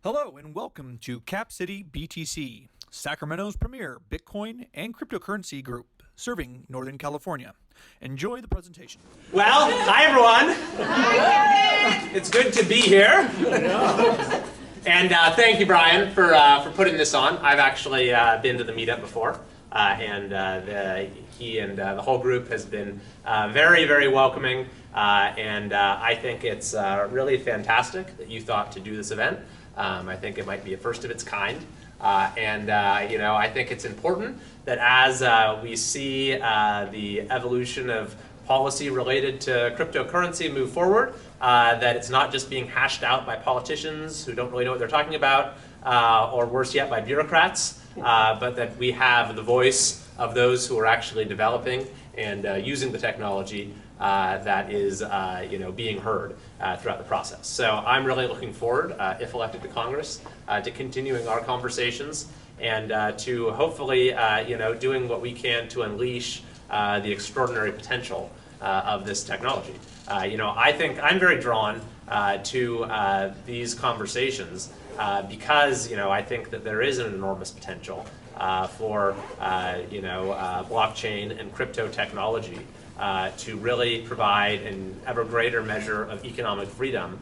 Hello and welcome to CapCityBTC, Sacramento's premier Bitcoin and cryptocurrency group, serving Northern California. Enjoy the presentation. Well, hi everyone. Hi, Kevin. It's good to be here. And thank you, Brian, for putting this on. I've actually been to the meetup before, and he and the whole group has been very, very welcoming. And I think it's really fantastic that you thought to do this event. I think it might be a first of its kind. I think it's important that as we see the evolution of policy related to cryptocurrency move forward, that it's not just being hashed out by politicians who don't really know what they're talking about, or worse yet, by bureaucrats, but that we have the voice of those who are actually developing and using the technology that is being heard throughout the process. So I'm really looking forward, if elected to Congress, to continuing our conversations and to hopefully doing what we can to unleash the extraordinary potential of this technology. I think I'm very drawn to these conversations because I think that there is an enormous potential for blockchain and crypto technology to really provide an ever greater measure of economic freedom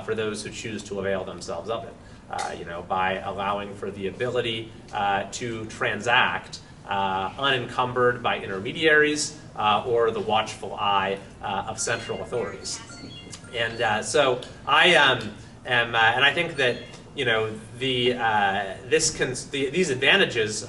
for those who choose to avail themselves of it. By allowing for the ability to transact unencumbered by intermediaries or the watchful eye of central authorities. And so I am, and I think that these advantages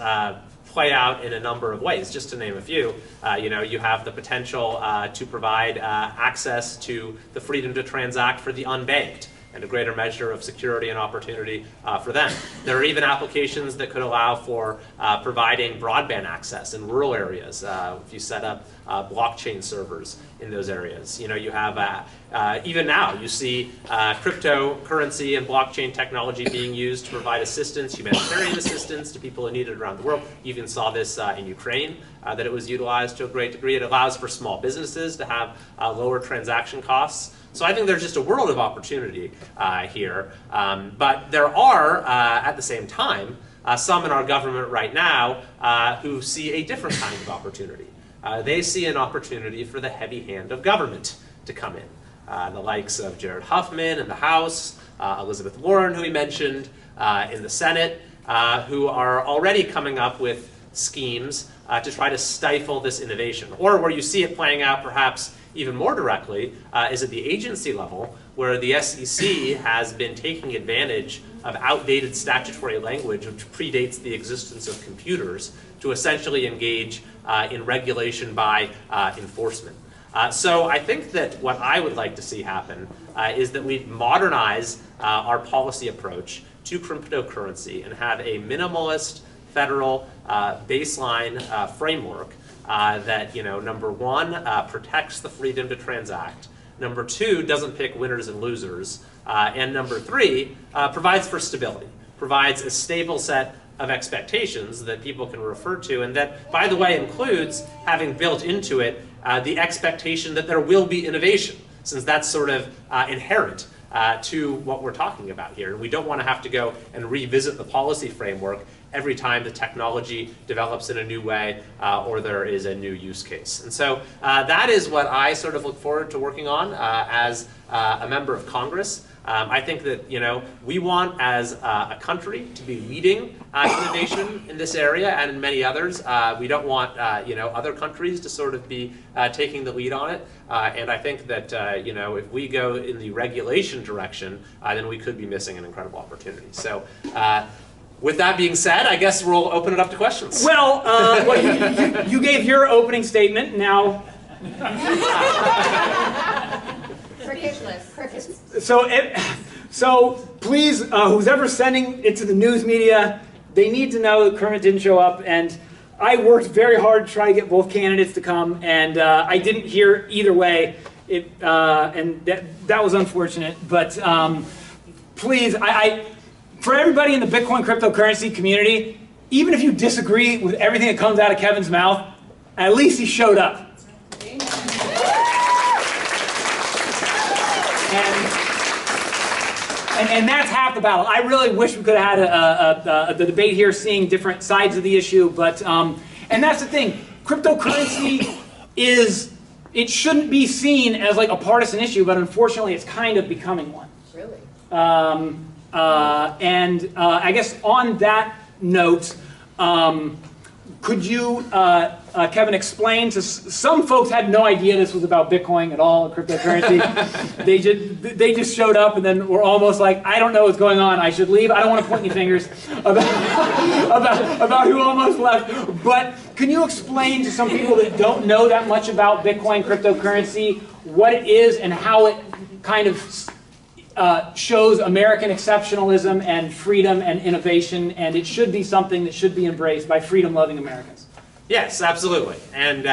play out in a number of ways. Just to name a few, you have the potential to provide access to the freedom to transact for the unbanked and a greater measure of security and opportunity for them. There are even applications that could allow for providing broadband access in rural areas if you set up blockchain servers in those areas. You have, even now, you see cryptocurrency and blockchain technology being used to provide assistance, humanitarian assistance to people who need it around the world. You even saw this in Ukraine, that it was utilized to a great degree. It allows for small businesses to have lower transaction costs. So I think there's just a world of opportunity here. But there are, at the same time, some in our government right now who see a different kind of opportunity. They see an opportunity for the heavy hand of government to come in. The likes of Jared Huffman in the House, Elizabeth Warren, who he mentioned, in the Senate, who are already coming up with schemes to try to stifle this innovation. Or where you see it playing out perhaps even more directly is at the agency level, where the SEC has been taking advantage of outdated statutory language which predates the existence of computers to essentially engage in regulation by enforcement. So I think that what I would like to see happen is that we modernize our policy approach to cryptocurrency and have a minimalist federal baseline framework that, number one, protects the freedom to transact, number two, doesn't pick winners and losers, and number three, provides for stability, provides a stable set of expectations that people can refer to, and that, by the way, includes having built into it the expectation that there will be innovation, since that's sort of inherent to what we're talking about here. And we don't want to have to go and revisit the policy framework every time the technology develops in a new way or there is a new use case. And so that is what I sort of look forward to working on as a member of Congress. I think that we want, as a country, to be leading innovation in this area and in many others. We don't want other countries to sort of be taking the lead on it. And I think that if we go in the regulation direction, then we could be missing an incredible opportunity. So. With that being said, I guess we'll open it up to questions. Well, you gave your opening statement. Now. So please, who's ever sending it to the news media, they need to know that Kermit didn't show up, and I worked very hard to try to get both candidates to come, and I didn't hear either way, and that was unfortunate. But please, for everybody in the Bitcoin cryptocurrency community, even if you disagree with everything that comes out of Kevin's mouth, at least he showed up. And that's half the battle. I really wish we could have had the debate here, seeing different sides of the issue. But and that's the thing. Cryptocurrency it shouldn't be seen as like a partisan issue, but unfortunately, it's kind of becoming one. Really? I guess on that note, could you, Kevin, explain to some folks had no idea this was about Bitcoin at all, cryptocurrency. they just showed up and then were almost like, I don't know what's going on. I should leave. I don't want to point any fingers about who almost left. But can you explain to some people that don't know that much about Bitcoin, cryptocurrency, what it is and how it kind of shows American exceptionalism and freedom and innovation, and it should be something that should be embraced by freedom-loving Americans? Yes, absolutely. And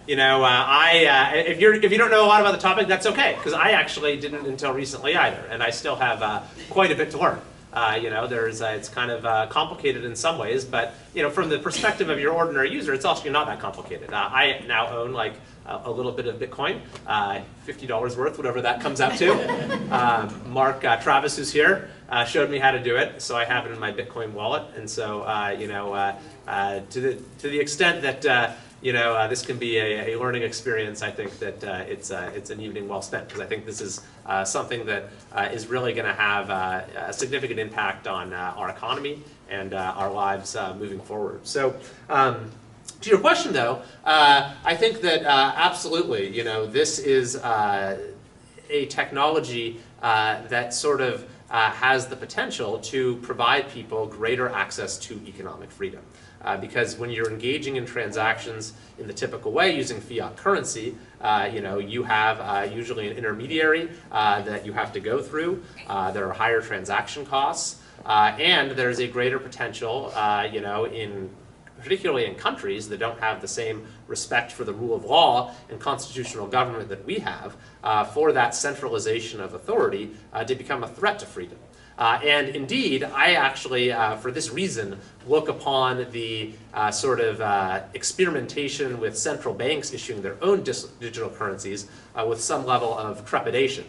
if you don't know a lot about the topic, that's okay, because I actually didn't until recently either, and I still have quite a bit to learn. It's kind of complicated in some ways, but from the perspective of your ordinary user, it's also not that complicated. I now own like a little bit of Bitcoin, $50 worth, whatever that comes out to. Mark Travis, who's here, showed me how to do it, so I have it in my Bitcoin wallet. And so, to the extent that this can be a learning experience, I think that it's an evening well spent, because I think this is something that is really going to have a significant impact on our economy and our lives moving forward. So. To your question, though, I think that absolutely, this is a technology that sort of has the potential to provide people greater access to economic freedom. Because when you're engaging in transactions in the typical way using fiat currency, you have usually an intermediary that you have to go through. There are higher transaction costs, and there's a greater potential, particularly in countries that don't have the same respect for the rule of law and constitutional government that we have, for that centralization of authority to become a threat to freedom. And indeed, I actually, for this reason, look upon the sort of experimentation with central banks issuing their own digital currencies with some level of trepidation.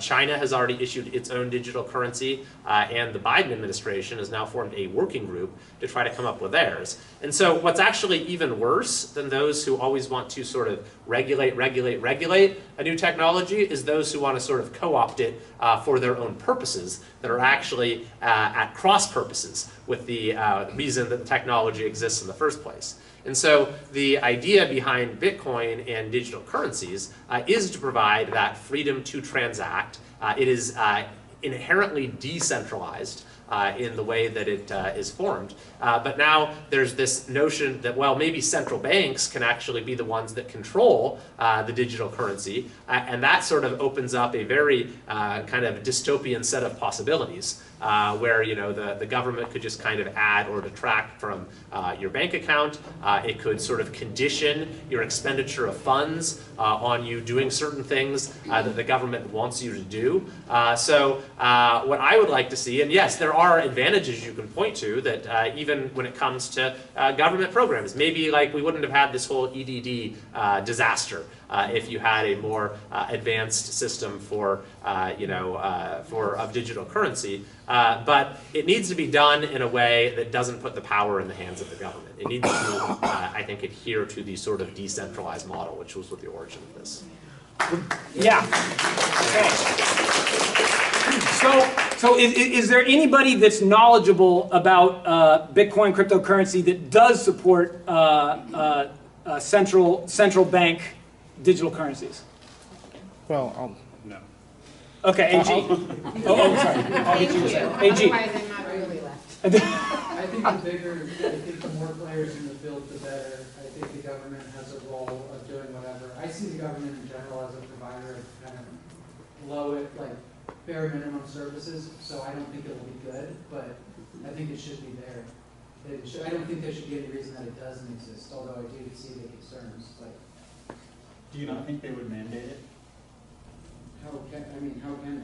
China has already issued its own digital currency, and the Biden administration has now formed a working group to try to come up with theirs. And so what's actually even worse than those who always want to sort of regulate a new technology is those who want to sort of co-opt it for their own purposes that are actually at cross purposes with the reason that the technology exists in the first place. And so the idea behind Bitcoin and digital currencies is to provide that freedom to transact. It is inherently decentralized in the way that it is formed. But now there's this notion that, well, maybe central banks can actually be the ones that control the digital currency. And that sort of opens up a very kind of dystopian set of possibilities. Where the government could just kind of add or detract from your bank account. It could sort of condition your expenditure of funds on you doing certain things that the government wants you to do. So what I would like to see, and yes, there are advantages you can point to that even when it comes to government programs. Maybe like we wouldn't have had this whole EDD disaster if you had a more advanced system for of digital currency. But it needs to be done in a way that doesn't put the power in the hands of the government. It needs to, I think, adhere to the sort of decentralized model, which was with the origin of this. Yeah. Okay. So is there anybody that's knowledgeable about Bitcoin cryptocurrency that does support central bank digital currencies? Well, No. Okay, AG. Sorry. Thank you. AG. Otherwise, I'm not really left. I think the more players in the field, the better. I think the government has a role of doing whatever. I see the government in general as a provider of kind of bare minimum services, so I don't think it will be good, but I think it should be there. I don't think there should be any reason that it doesn't exist, although I do see the concerns. Do you not think they would mandate it? How can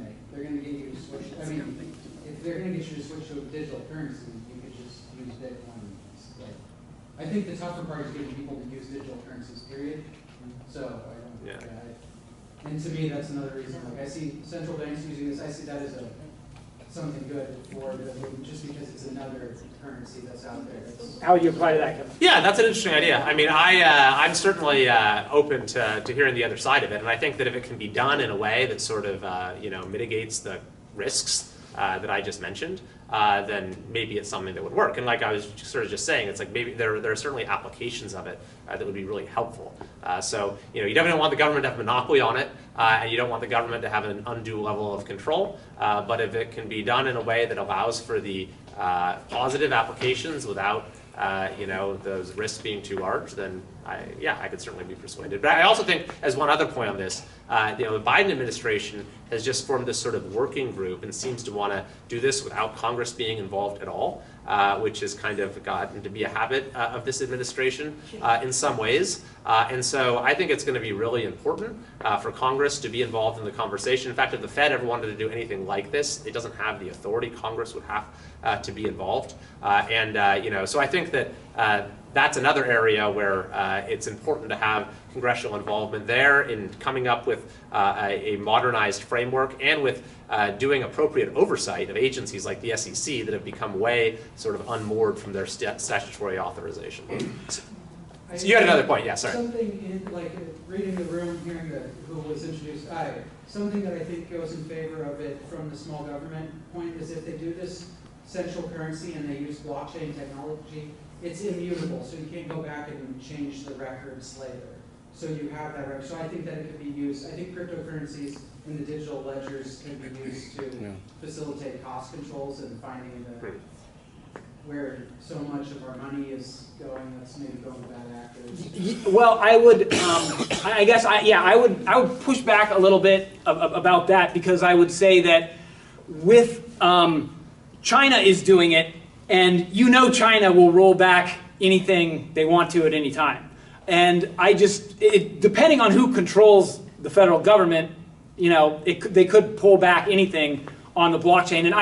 they? They're going to get you to switch. If they're going to get you to switch to a digital currency, you could just use Bitcoin. I think the tougher part is getting people to use digital currencies, period. So I don't. And to me, that's another reason. I see central banks using this. I see that as a something good for the movement, just because it's another currency that's out there. How would you apply to that, Kevin? Yeah, that's an interesting idea. I mean, I'm certainly open to hearing the other side of it, and I think that if it can be done in a way that sort of mitigates the risks that I just mentioned, then maybe it's something that would work. And like I was sort of just saying, it's like maybe there are certainly applications of it that would be really helpful. So you definitely don't want the government to have a monopoly on it, and you don't want the government to have an undue level of control. But if it can be done in a way that allows for the positive applications without those risks being too large, then I could certainly be persuaded. But I also think, as one other point on this, the Biden administration has just formed this sort of working group and seems to want to do this without Congress being involved at all, which has kind of gotten to be a habit of this administration in some ways. And so I think it's going to be really important for Congress to be involved in the conversation. In fact, if the Fed ever wanted to do anything like this, it doesn't have the authority. Congress would have to be involved. So I think that that's another area where it's important to have congressional involvement there in coming up with a modernized framework and with doing appropriate oversight of agencies like the SEC that have become way sort of unmoored from their statutory authorization. So you had another point, yeah, sorry. Something in, like, reading the room, hearing who was introduced, something that I think goes in favor of it from the small government point is if they do this central currency and they use blockchain technology, it's immutable, so you can't go back and change the records later. So you have that record. So I think that it could be used, I think cryptocurrencies and the digital ledgers can be used to facilitate cost controls and finding where so much of our money is going that's maybe going to bad actors. Well, I would, I would push back a little bit about that, because I would say that with China is doing it, and China will roll back anything they want to at any time. And depending on who controls the federal government, they could pull back anything on the blockchain. And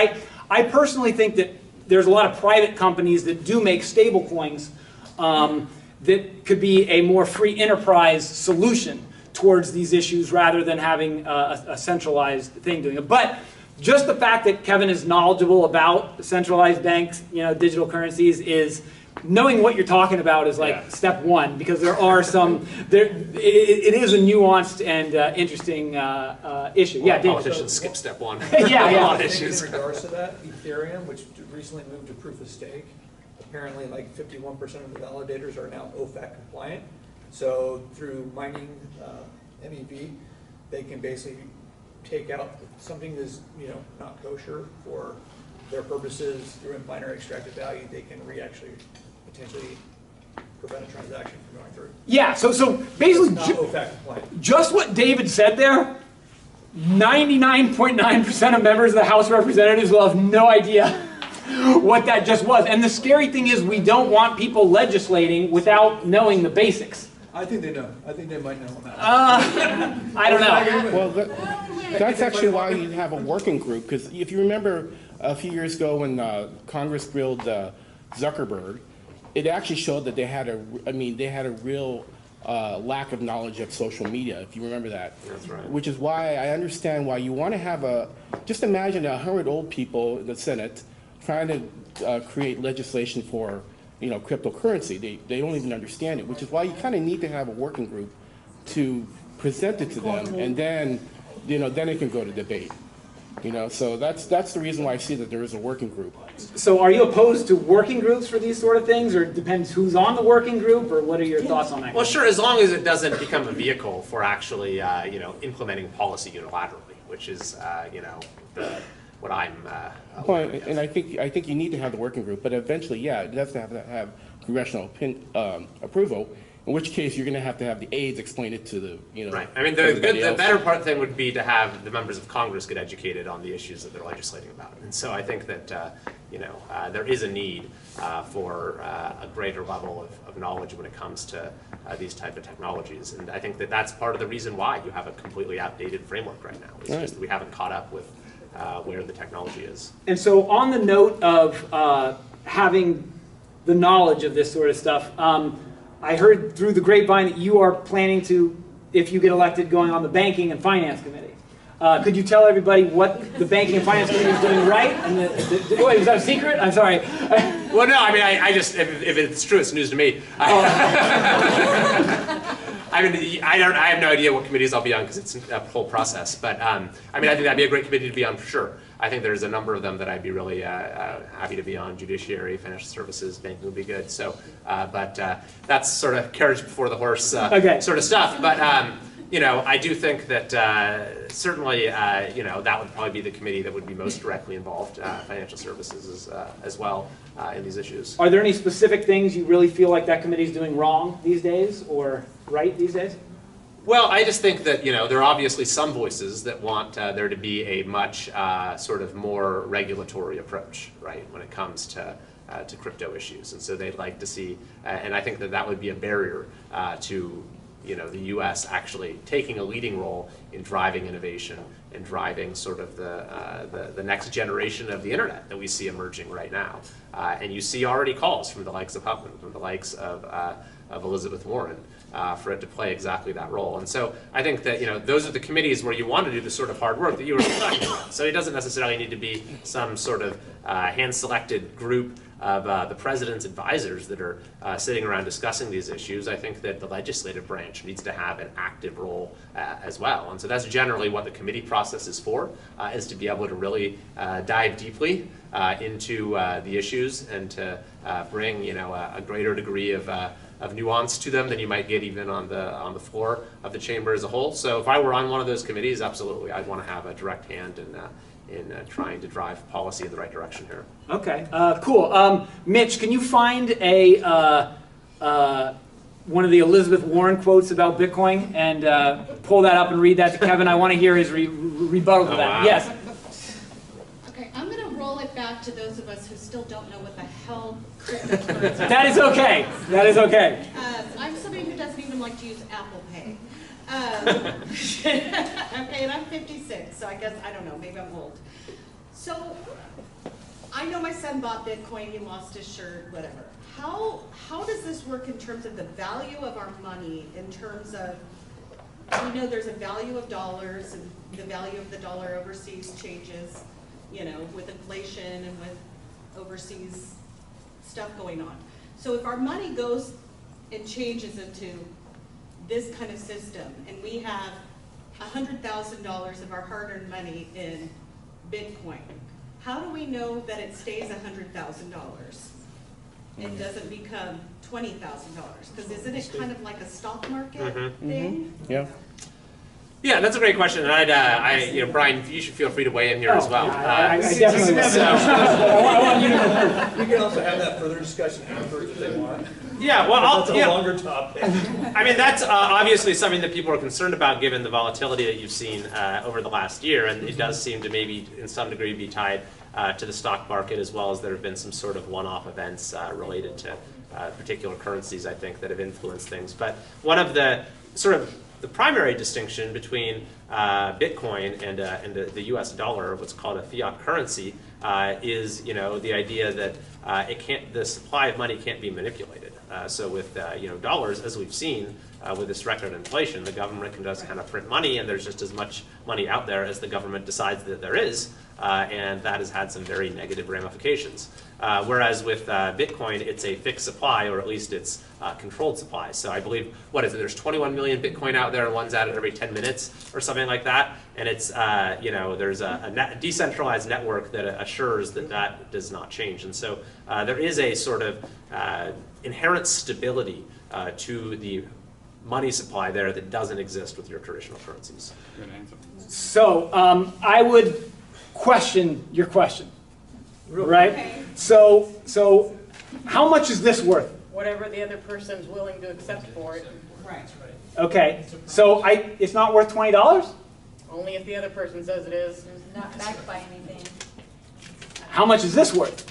I personally think that there's a lot of private companies that do make stable coins that could be a more free enterprise solution towards these issues rather than having a centralized thing doing it. But just the fact that Kevin is knowledgeable about centralized banks, digital currencies, is knowing what you're talking about is like step one, because there are some, it is a nuanced and interesting issue. Well, politicians skip step one. Yeah. A lot of issues. In regards to that, Ethereum, which recently moved to proof of stake, apparently like 51% of the validators are now OFAC compliant. So through mining MEV, they can basically take out something that's not kosher for their purposes through binary extracted value. They can actually potentially prevent a transaction from going through. Yeah, so basically just what David said there, 99.9% of members of the House of Representatives will have no idea what that just was. And the scary thing is we don't want people legislating without knowing the basics. I think they know. I think they might know that. I don't know. Well, that's actually why you have a working group, because if you remember a few years ago when Congress grilled Zuckerberg, it actually showed that they had a real lack of knowledge of social media, if you remember that. That's right. Which is why I understand why you want to have just imagine 100 old people in the Senate trying to create legislation for cryptocurrency. They don't even understand it, which is why you kind of need to have a working group to present it to them, and then then it can go to debate. So that's the reason why I see that there is a working group. So are you opposed to working groups for these sort of things, or it depends who's on the working group, or what are your thoughts on that? Well, sure, as long as it doesn't become a vehicle for actually, implementing policy unilaterally, which is, what I'm. And I think you need to have the working group, but eventually, it does have to have congressional approval. In which case, you're going to have the aides explain it to the Right. I mean, the better part thing would be to have the members of Congress get educated on the issues that they're legislating about. And so I think that there is a need for a greater level of knowledge when it comes to these type of technologies. And I think that that's part of the reason why you have a completely outdated framework right now. It's just that we haven't caught up with where the technology is. And so on the note of having the knowledge of this sort of stuff, I heard through the grapevine that you are planning to, if you get elected, going on the Banking and Finance Committee. Could you tell everybody what the Banking and Finance Committee is doing right? And wait, was that a secret? I'm sorry. Well, no, I mean, I just, if it's true, it's news to me. I mean, I have no idea what committees I'll be on because it's a whole process. But I mean, I think that'd be a great committee to be on for sure. I think there's a number of them that I'd be really happy to be on. Judiciary, financial services, banking would be good. So, but that's sort of carriage before the horse sort of stuff. But you know, I do think that certainly, you know, that would probably be the committee that would be most directly involved, financial services as well in these issues. Are there any specific things you really feel like that committee is doing wrong these days or right these days? Well, I just think that, you know, there are obviously some voices that want there to be a much sort of more regulatory approach, right, when it comes to crypto issues. And so they'd like to see, and I think that that would be a barrier to, you know, the U.S. actually taking a leading role in driving innovation and driving sort of the next generation of the internet that we see emerging right now. And you see already calls from the likes of Huffman, from the likes of Elizabeth Warren, for it to play exactly that role. And so I think that, you know, those are the committees where you want to do the sort of hard work that you were talking about. So it doesn't necessarily need to be some sort of hand-selected group of the president's advisors that are sitting around discussing these issues. I think that the legislative branch needs to have an active role as well. And so that's generally what the committee process is for, is to be able to really dive deeply into the issues and to bring, you know, a greater degree of nuance to them than you might get even on the floor of the chamber as a whole. So if I were on one of those committees, absolutely, I'd want to have a direct hand in trying to drive policy in the right direction here. Okay, cool. Mitch, can you find a one of the Elizabeth Warren quotes about Bitcoin and pull that up and read that to Kevin? I want to hear his rebuttal to that. Wow. Yes. Okay, I'm going to roll it back to those of us who still don't know what the hell cryptocurrency is. That is okay. That is okay. I'm somebody who doesn't even like to use Apple Pay. Okay, and I'm 56, so I guess, I don't know, maybe I'm old. So, I know my son bought Bitcoin, he lost his shirt, whatever. How does this work in terms of the value of our money, in terms of, we know there's a value of dollars, and the value of the dollar overseas changes, you know, with inflation and with overseas stuff going on. So if our money goes and changes into this kind of system, and we have $100,000 of our hard-earned money in Bitcoin, how do we know that it stays $100,000 and doesn't become $20,000? Because isn't it kind of like a stock market thing? Yeah. Yeah, that's a great question, and you know, Brian, you should feel free to weigh in here as well. I definitely will. So, I want you to go first. You can also have that further discussion afterwards if they want. yeah, well, That's a longer topic. I mean, that's obviously something that people are concerned about given the volatility that you've seen over the last year, and it does seem to maybe in some degree be tied to the stock market, as well as there have been some sort of one-off events related to particular currencies, I think, that have influenced things. But one of the sort of the primary distinction between Bitcoin and the U.S. dollar, what's called a fiat currency, is, you know, the idea that the supply of money can't be manipulated. So with you know, dollars, as we've seen with this record inflation, the government can just kind of print money, and there's just as much money out there as the government decides that there is, and that has had some very negative ramifications. Whereas with Bitcoin, it's a fixed supply, or at least it's controlled supply. So I believe, what is it, there's 21 million Bitcoin out there, and one's added every 10 minutes or something like that. And it's, you know, there's a decentralized network that assures that that does not change. And so there is a sort of inherent stability to the money supply there that doesn't exist with your traditional currencies. Good answer. So I would question your question, right? Okay. So how much is this worth? Whatever the other person's willing to accept for it, Right. Okay, so it's not worth $20? only if the other person says it is. Not backed by anything. How much is this worth?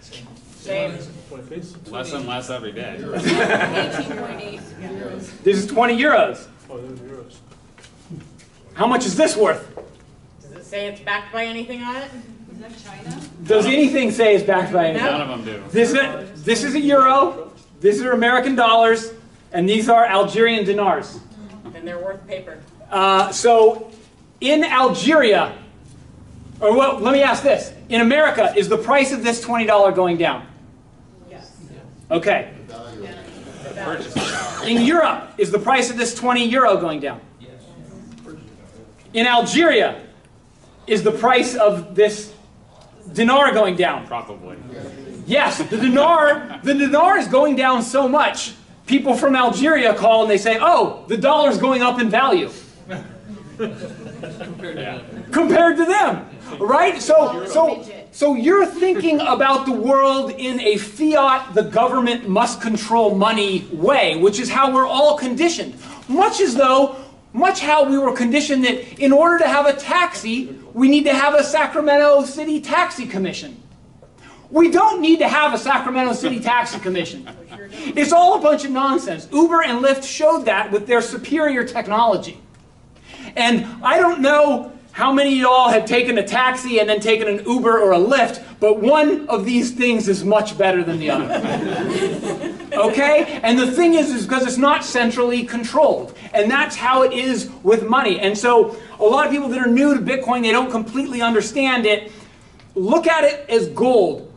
Same. Less and less every day. 18.8. This is 20 euros. How much is this worth? Does it say it's backed by anything on it? Is that China? Does anything say it's backed by anything? None of them do. This is a euro, this are American dollars, and these are Algerian dinars. Then they're worth paper. So In Algeria, or well, let me ask this. In America, is the price of this $20 going down? Yes. Okay. In Europe, is the price of this 20 euro going down? In Algeria, is the price of this dinar going down? Probably. Yes, the dinar is going down so much, people from Algeria call and they say, oh, the dollar's going up in value. Compared to them, right? So you're thinking about the world in a fiat, the government must control money way, which is how we're all conditioned. Much how we were conditioned that in order to have a taxi, we need to have a Sacramento City Taxi Commission. We don't need to have a Sacramento City Taxi Commission. It's all a bunch of nonsense. Uber and Lyft showed that with their superior technology. And I don't know how many of y'all have taken a taxi and then taken an Uber or a Lyft, but one of these things is much better than the other. Okay? And the thing is because it's not centrally controlled. And that's how it is with money. And so a lot of people that are new to Bitcoin, they don't completely understand it. Look at it as gold.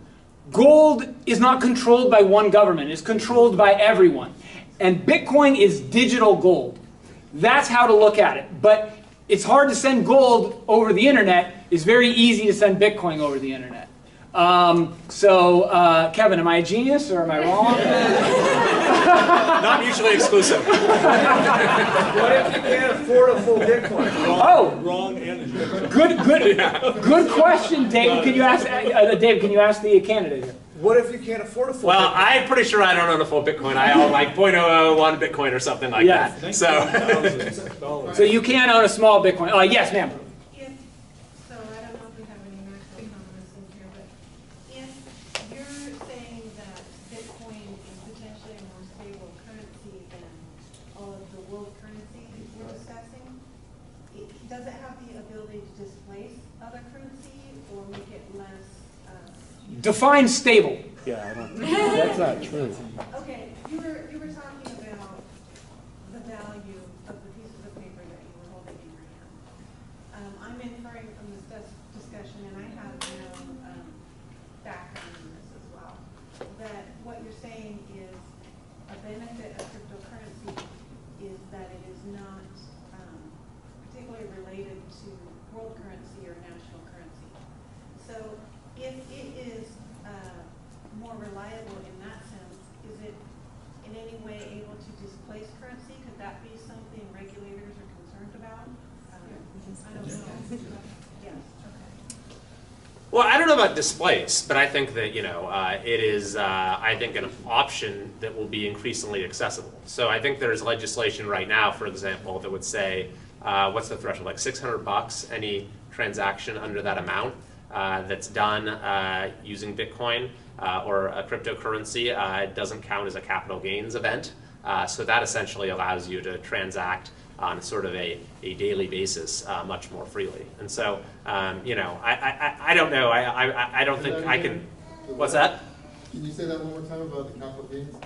Gold is not controlled by one government. It's controlled by everyone. And Bitcoin is digital gold. That's how to look at it. But it's hard to send gold over the internet. It's very easy to send Bitcoin over the internet. Kevin, am I a genius or am I wrong? Not mutually exclusive. What if you can't afford a full Bitcoin? Wrong and Good question, Dave. Can you ask Can you ask the candidate here? What if you can't afford a full Well, Bitcoin? I'm pretty sure I don't own a full Bitcoin. I own like 0.001 Bitcoin or something like Yes. that. So, So you can't own a small Bitcoin. Yes, ma'am. So I don't know if we have any macro economists in here, but if you're saying that Bitcoin is potentially a more stable currency than all of the world currencies we're discussing, does it have the ability to displace other currency or make it less? Define stable. Yeah, I don't, that's not true. Okay, you were talking about the value of the pieces of paper that you were holding in your hand. I'm inferring from this discussion, and I have no background in this as well, that what you're saying is a benefit of cryptocurrency is that it is not particularly related to world currency or national currency. So if it is more reliable in that sense, is it in any way able to displace currency? Could that be something regulators are concerned about? I don't know. Yes, okay. well, I don't know about displace, but I think that it is I think an option that will be increasingly accessible. So I think there's legislation right now, for example, that would say what's the threshold, like $600, any transaction under that amount that's done using Bitcoin or a cryptocurrency, it doesn't count as a capital gains event. So that essentially allows you to transact on sort of a daily basis much more freely. And so, I don't know. I don't think I can. What's that? Can you say that one more time about the capital gains?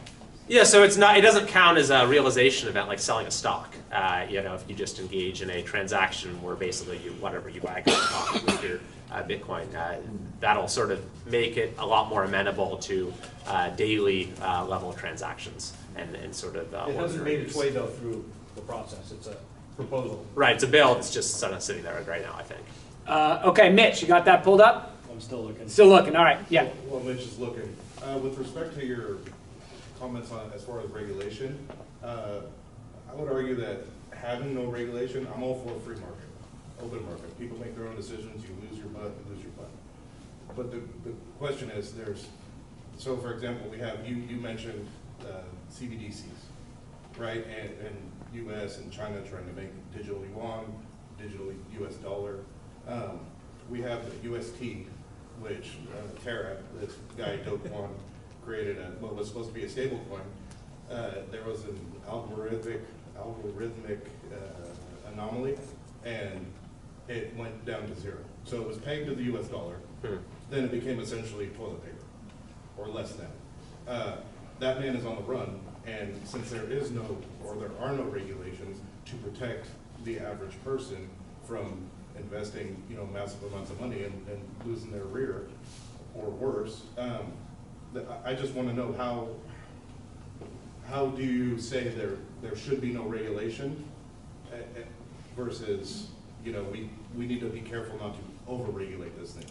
Yeah, so it doesn't count as a realization event like selling a stock. If you just engage in a transaction where basically whatever you buy goes off with your Bitcoin, that'll sort of make it a lot more amenable to daily level transactions and sort of. It hasn't made its way though through the process. It's a proposal. Right, it's a bill. It's just sort of sitting there right now, I think. Okay, Mitch, you got that pulled up? I'm still looking. Still looking. All right. Yeah. Well, Mitch is looking. With respect to your comments on as far as regulation, I would argue that having no regulation, I'm all for a free market, open market. People make their own decisions. You lose your butt, you lose your butt. But the question is, so for example, we have, you mentioned CBDCs, right? And US and China trying to make digital yuan, digital US dollar. We have the UST, which Terra, this guy Do Kwon, created what was supposed to be a stable coin. There was an algorithmic anomaly, and it went down to zero. So it was pegged to the US dollar. Then it became essentially toilet paper, or less than. That man is on the run, and since there are no regulations to protect the average person from investing, you know, massive amounts of money and losing their rear or worse. I just want to know how do you say there should be no regulation versus, you know, we need to be careful not to over-regulate this thing?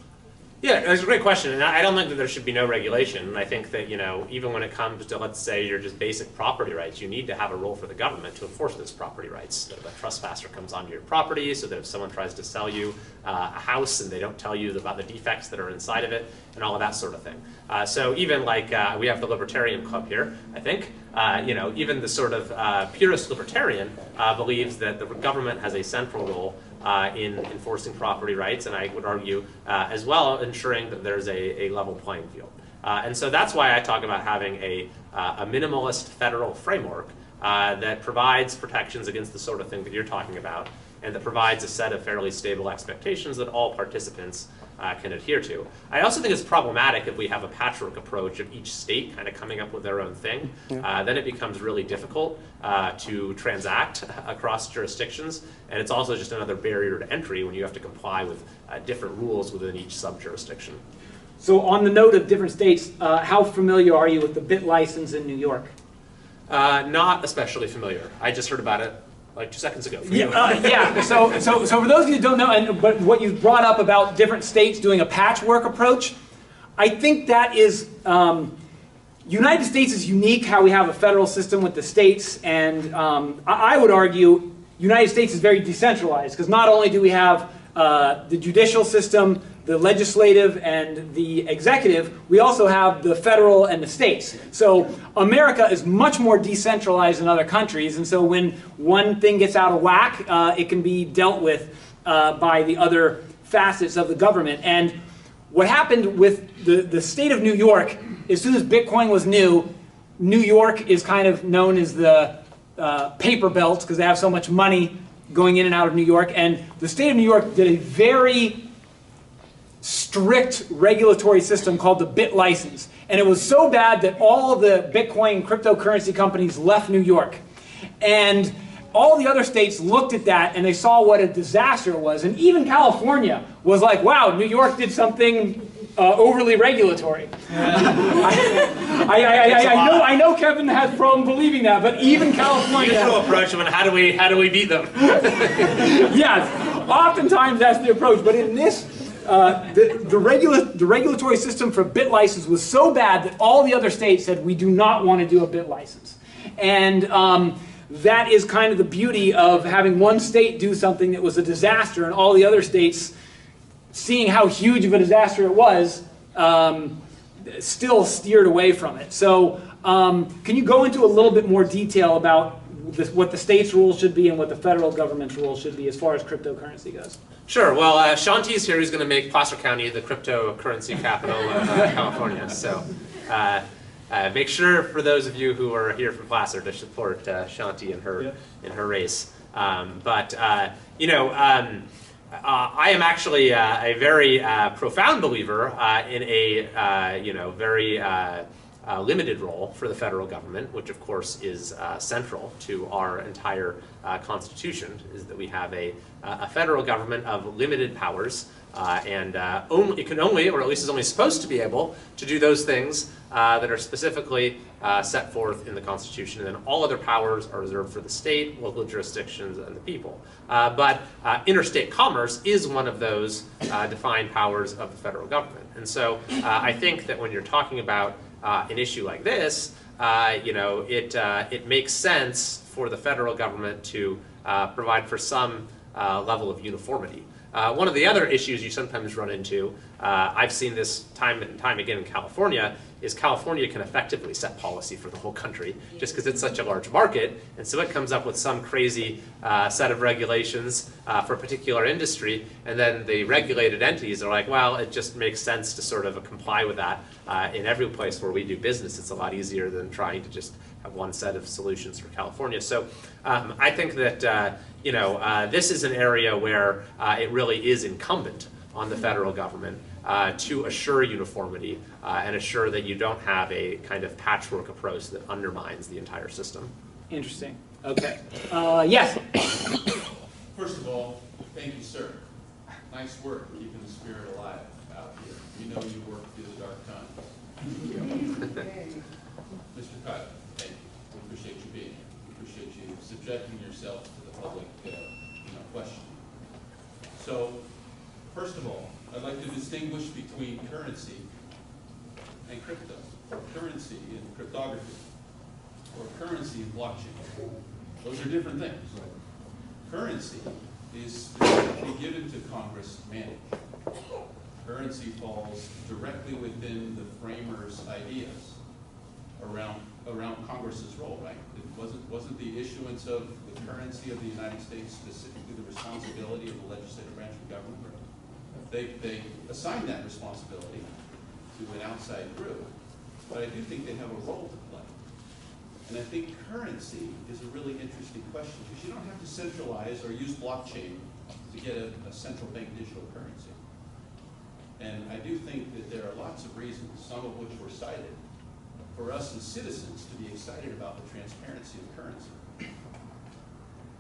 Yeah, that's a great question, and I don't think that there should be no regulation. And I think that, you know, even when it comes to, let's say, your just basic property rights, you need to have a role for the government to enforce those property rights. So that a trespasser comes onto your property, so that if someone tries to sell you a house and they don't tell you about the defects that are inside of it, and all of that sort of thing. So even like we have the Libertarian Club here, I think, you know, even the sort of purist libertarian believes that the government has a central role in enforcing property rights, and I would argue as well ensuring that there's a level playing field. And so that's why I talk about having a minimalist federal framework that provides protections against the sort of thing that you're talking about, and that provides a set of fairly stable expectations that all participants can adhere to. I also think it's problematic if we have a patchwork approach of each state kind of coming up with their own thing. Then it becomes really difficult to transact across jurisdictions, and it's also just another barrier to entry when you have to comply with different rules within each sub-jurisdiction. So on the note of different states, how familiar are you with the BIT license in New York? Not especially familiar. I just heard about it like 2 seconds ago. Yeah. So for those of you who don't know, but what you brought up about different states doing a patchwork approach, I think that is, United States is unique how we have a federal system with the states, and I would argue United States is very decentralized, because not only do we have the judicial system, the legislative, and the executive, we also have the federal and the states. So America is much more decentralized than other countries, and so when one thing gets out of whack, it can be dealt with by the other facets of the government. And what happened with the state of New York, as soon as Bitcoin was new, New York is kind of known as the paper belt, because they have so much money going in and out of New York, and the state of New York did a very strict regulatory system called the BIT license. And it was so bad that all of the Bitcoin cryptocurrency companies left New York. And all the other states looked at that and they saw what a disaster it was. And even California was like, wow, New York did something overly regulatory. I know Kevin has a problem believing that, but even California... Usual approach of how do we beat them? Yes, oftentimes that's the approach, but in this, the regulatory system for BIT license was so bad that all the other states said, we do not want to do a BIT license. And that is kind of the beauty of having one state do something that was a disaster and all the other states, seeing how huge of a disaster it was, still steered away from it. So can you go into a little bit more detail about what the state's rules should be and what the federal government's rules should be as far as cryptocurrency goes? Sure. Well, Shanti's here who's going to make Placer County the cryptocurrency capital of California. So make sure, for those of you who are here from Placer, to support Shanti in her race. You know, I am actually a very profound believer in a you know, very limited role for the federal government, which of course is central to our entire Constitution, is that we have a federal government of limited powers, and it can only, or at least is only supposed to be able, to do those things that are specifically set forth in the Constitution, and then all other powers are reserved for the state, local jurisdictions, and the people. But interstate commerce is one of those defined powers of the federal government. And so I think that when you're talking about an issue like this, you know, it makes sense for the federal government to provide for some level of uniformity. One of the other issues you sometimes run into, I've seen this time and time again in California, is California can effectively set policy for the whole country just because it's such a large market, and so it comes up with some crazy set of regulations for a particular industry, and then the regulated entities are like, well, it just makes sense to sort of comply with that in every place where we do business. It's a lot easier than trying to just have one set of solutions for California. So I think that you know, this is an area where it really is incumbent on the federal government to assure uniformity and assure that you don't have a kind of patchwork approach that undermines the entire system. Interesting. Okay. Yes? First of all, Thank you, sir. Nice work keeping the spirit alive out here. We know you work through the dark times. Mr. Kiley, thank you. We appreciate you being here. We appreciate you subjecting yourself to the public question. So, first of all, I'd like to distinguish between currency and crypto, or currency and cryptography, or currency and blockchain. Those are different things. Currency is specifically given to Congress to manage. Currency falls directly within the framers' ideas around Congress's role, right? It wasn't the issuance of the currency of the United States specifically the responsibility of the legislative branch of government? They assigned that responsibility to an outside group, but I do think they have a role to play. And I think currency is a really interesting question because you don't have to centralize or use blockchain to get a central bank digital currency. And I do think that there are lots of reasons, some of which were cited, for us as citizens to be excited about the transparency of currency.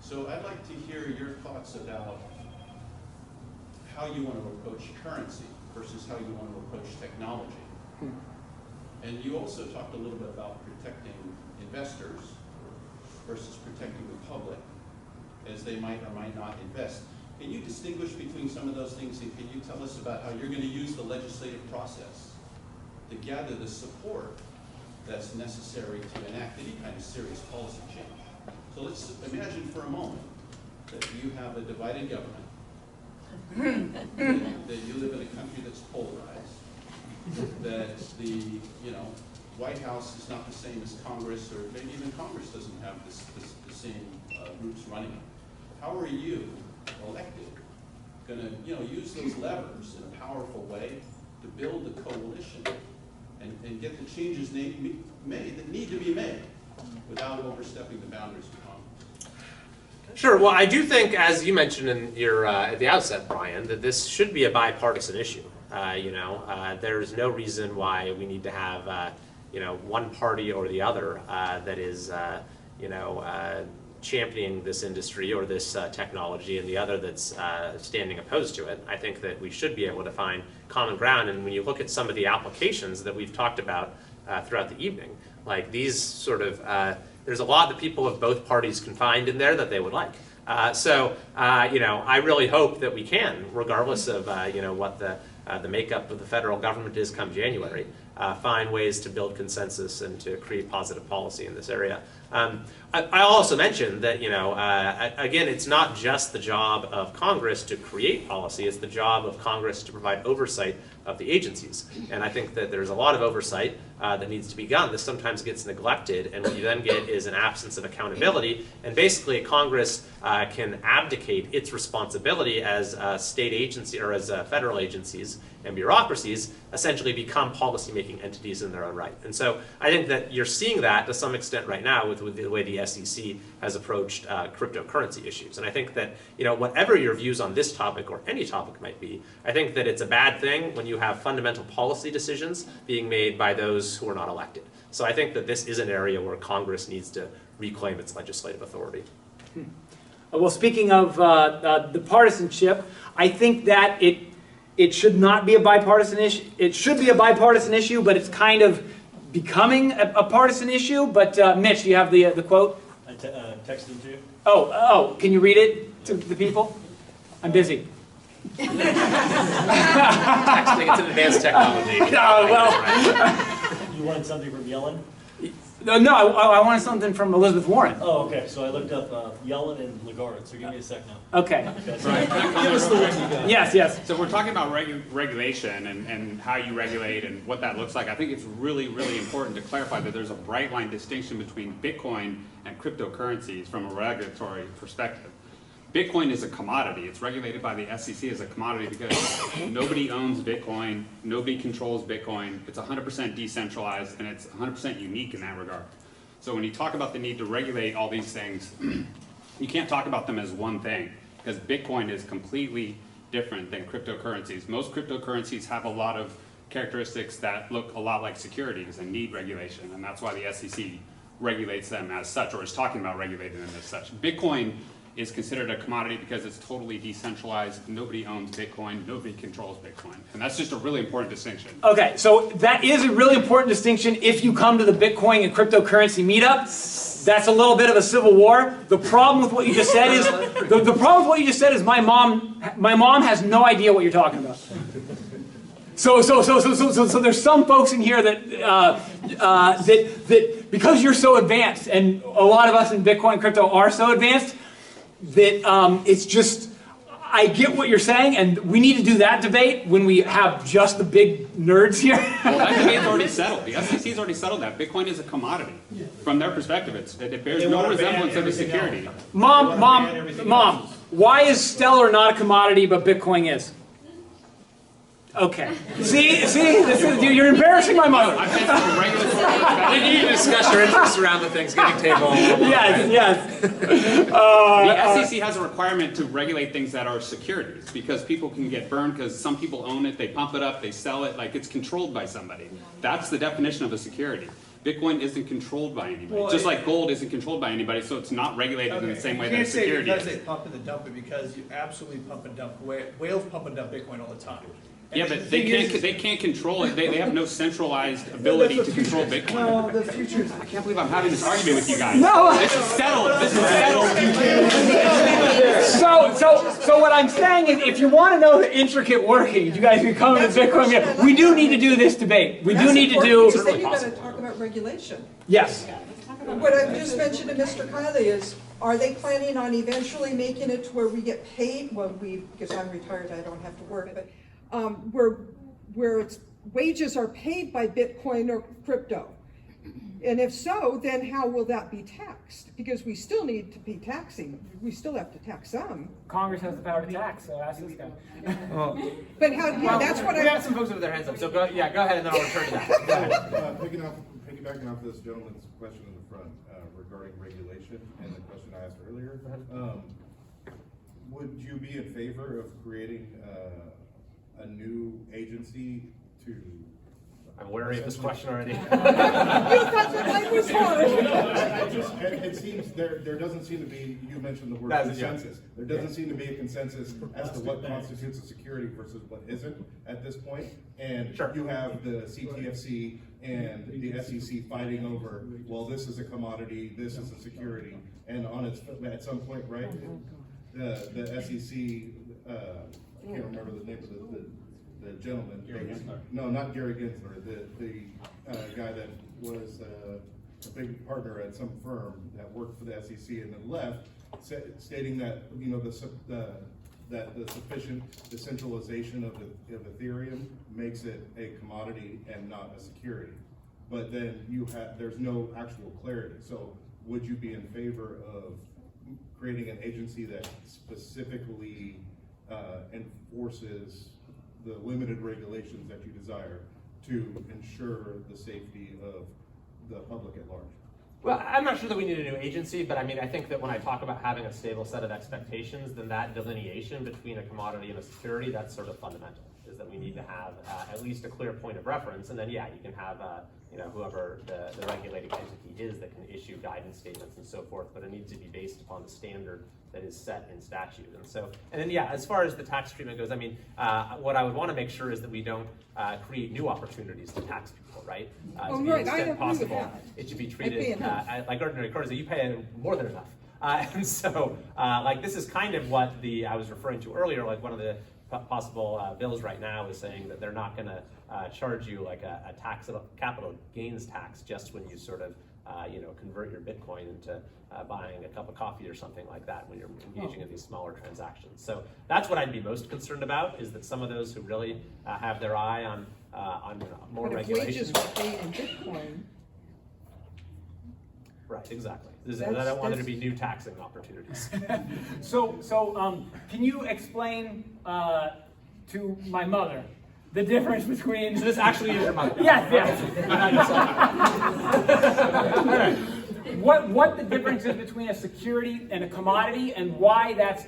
So I'd like to hear your thoughts about how you want to approach currency versus how you want to approach technology. And you also talked a little bit about protecting investors versus protecting the public as they might or might not invest. Can you distinguish between some of those things, and can you tell us about how you're going to use the legislative process to gather the support that's necessary to enact any kind of serious policy change? So let's imagine for a moment that you have a divided government, that you live in a country that's polarized, that the White House is not the same as Congress, or maybe even Congress doesn't have the same groups running it. How are you, elected, going to use those levers in a powerful way to build the coalition and get the changes made that need to be made without overstepping the boundaries of Congress? Sure. Well, I do think, as you mentioned in your at the outset, Brian, that this should be a bipartisan issue. There's no reason why we need to have one party or the other that is championing this industry or this technology, and the other that's standing opposed to it. I think that we should be able to find common ground. And when you look at some of the applications that we've talked about throughout the evening, like these sort of, there's a lot that people of both parties can find in there that they would like. I really hope that we can, regardless of what the makeup of the federal government is come January, find ways to build consensus and to create positive policy in this area. I'll also mention that, again, it's not just the job of Congress to create policy, it's the job of Congress to provide oversight of the agencies. And I think that there's a lot of oversight that needs to be done. This sometimes gets neglected, and what you then get is an absence of accountability, and basically Congress can abdicate its responsibility as state agency or as federal agencies and bureaucracies essentially become policy-making entities in their own right. And so I think that you're seeing that to some extent right now with the way the SEC has approached cryptocurrency issues. And I think that, whatever your views on this topic or any topic might be, I think that it's a bad thing when you have fundamental policy decisions being made by those who are not elected. So I think that this is an area where Congress needs to reclaim its legislative authority. Well, speaking of the partisanship, I think that it should not be a bipartisan issue. It should be a bipartisan issue, but it's kind of becoming a partisan issue. But Mitch, do you have the quote? I texted it to you. Oh, can you read it to the people? I'm busy. Texting, it's an advanced technology. Oh, well. You wanted something from Yellen? No, I wanted something from Elizabeth Warren. Oh, okay. So I looked up Yellen and Lagarde. So give me a sec now. Okay. Right. Give us the one you got. Yes. So we're talking about regulation and how you regulate and what that looks like. I think it's really, really important to clarify that there's a bright line distinction between Bitcoin and cryptocurrencies from a regulatory perspective. Bitcoin is a commodity. It's regulated by the SEC as a commodity because nobody owns Bitcoin, nobody controls Bitcoin. It's 100% decentralized, and it's 100% unique in that regard. So when you talk about the need to regulate all these things, you can't talk about them as one thing because Bitcoin is completely different than cryptocurrencies. Most cryptocurrencies have a lot of characteristics that look a lot like securities and need regulation, and that's why the SEC regulates them as such, or is talking about regulating them as such. Bitcoin is considered a commodity because it's totally decentralized. Nobody owns Bitcoin. Nobody controls Bitcoin. And that's just a really important distinction. Okay, so that is a really important distinction if you come to the Bitcoin and cryptocurrency meetup. That's a little bit of a civil war. The problem with what you just said is the problem with what you just said is my mom has no idea what you're talking about. So there's some folks in here that that because you're so advanced, and a lot of us in Bitcoin and crypto are so advanced, that it's just, I get what you're saying, and we need to do that debate when we have just the big nerds here. Well, that debate's already settled. The SEC's already settled that. Bitcoin is a commodity. From their perspective, it bears no resemblance of a security. Mom, why is Stellar not a commodity but Bitcoin is? Okay. See, you're embarrassing my mother. You need to discuss your interests around the Thanksgiving table. Yes. The SEC has a requirement to regulate things that are securities because people can get burned because some people own it, they pump it up, they sell it, like it's controlled by somebody. That's the definition of a security. Bitcoin isn't controlled by anybody, well, just like gold isn't controlled by anybody, so it's not regulated in the same way that a security is. You can't say because they pump and dump it, because you absolutely pump and dump. Whales pump and dump Bitcoin all the time. And yeah, but they can't control it. They have no centralized ability to control Bitcoin. No, the future is... I can't believe I'm having this argument with you guys. No! This is settled. This is settled. So what I'm saying is, if you want to know the intricate workings, you guys can come to Bitcoin meetup. We do need to do this debate. We do need to do... Because then you've got to talk about regulation. Yes. What I've just mentioned to Mr. Kiley is, are they planning on eventually making it to where we get paid? Well, because I'm retired, I don't have to work, but where it's wages are paid by Bitcoin or crypto. And if so, then how will that be taxed? Because we still need to be taxing. We still have to tax some. Congress has the power to tax, so ask this guy. But how? Yeah, that's what we have some folks with their hands up. So go ahead, and then I'll return to that. Go ahead. Piggybacking off this gentleman's question in the front regarding regulation and the question I asked earlier, would you be in favor of creating a new agency to... I'm wary of this question already. You thought that life was hard. It seems there doesn't seem to be, you mentioned the word consensus. There doesn't seem to be a consensus as to what constitutes a security versus what isn't at this point. And you have the CTFC and the SEC fighting over, well, this is a commodity, this is a security. And at some point, right, the SEC, I can't remember the name of the gentleman. Gary Gensler. No, not Gary Gensler. The guy that was a big partner at some firm that worked for the SEC and then left, stating that that the sufficient decentralization of Ethereum makes it a commodity and not a security. But then there's no actual clarity. So would you be in favor of creating an agency that specifically enforces the limited regulations that you desire to ensure the safety of the public at large? Well, I'm not sure that we need a new agency, but I mean, I think that when I talk about having a stable set of expectations, then that delineation between a commodity and a security, that's sort of fundamental, is that we need to have at least a clear point of reference, and then yeah, you can have whoever the regulating entity is that can issue guidance statements and so forth, but it needs to be based upon the standard that is set in statute. And then yeah, as far as the tax treatment goes, I mean, what I would want to make sure is that we don't create new opportunities to tax people, right? To the extent possible, it should be treated like ordinary courtesy. You pay more than enough. And so, like, this is kind of what I was referring to earlier, like one of the possible bills right now is saying that they're not going to charge you like a capital gains tax just when you sort of convert your Bitcoin into buying a cup of coffee or something like that when you're engaging in these smaller transactions. So that's what I'd be most concerned about, is that some of those who really have their eye on more regulation. But if wages were paid in Bitcoin. Right, exactly. I don't want there to be new taxing opportunities. So can you explain to my mother the difference between... So this actually is your mother? Yes. All right. What the difference is between a security and a commodity, and why that's